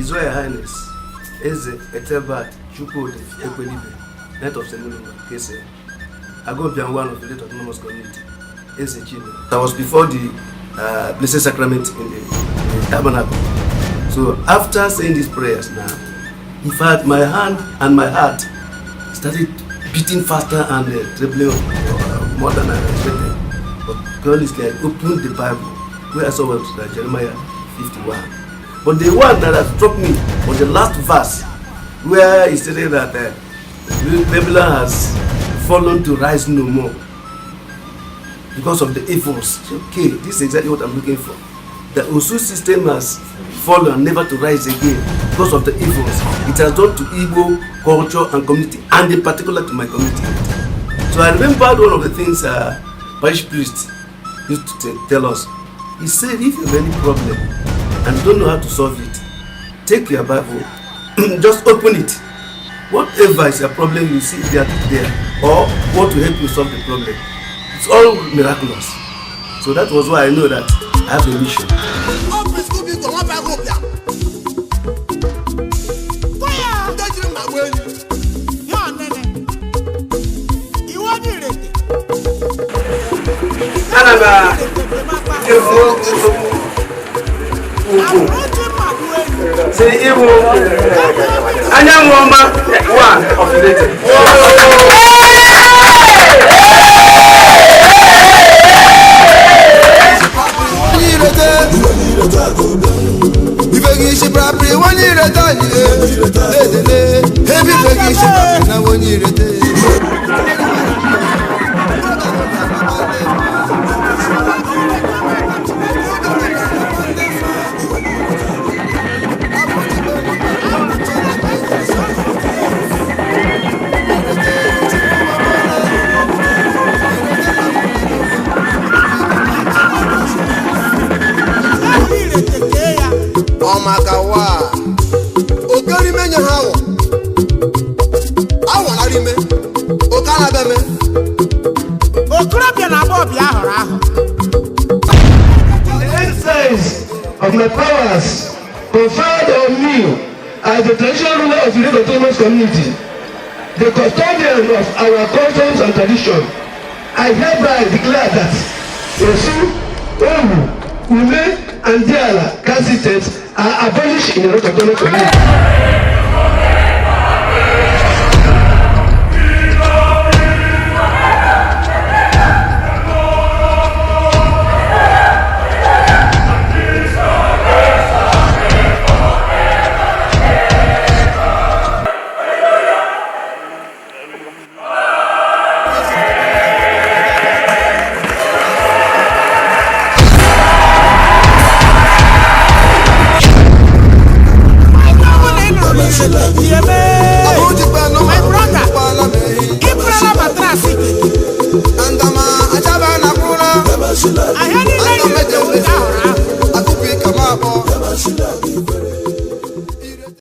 His Royal Highness Eze Eteba Chukwudi Ekwelibe, Knight of Semulunga, Kese, Agobian, one of the late autonomous community, Eze Chino. That was before the Blessed Sacrament in the tabernacle. So after saying these prayers now, in fact, my hand and my heart started beating faster and trembling more than I expected. But God is like, opened the Bible, where I saw was Jeremiah 51. But the one that has struck me was the last verse, where he stated that Babylon has fallen to rise no more because of the evils. Okay, this is exactly what I'm looking for. The Osu system has fallen, never to rise again because of the evils it has done to Igbo culture and community, and in particular to my community. So I remember one of the things parish priest used to tell us. He said, if you have any problem and don't know how to solve it, take your Bible, just open it. Whatever is a problem you see there, or want to help you solve the problem, it's all miraculous. So that was why I know that I have a mission. Say Iwo Anyamwoma one of the later. Omakawa Okari menya hawo Awon arime Okana beme Okrabia na bobi ahoro aho. The exercise of my powers conferred on me as the traditional ruler of the autonomous community, the custodian of our customs and tradition, I hereby declare that Osu, Owu, Ume, and Diala caste are abolished in the autonomous community. I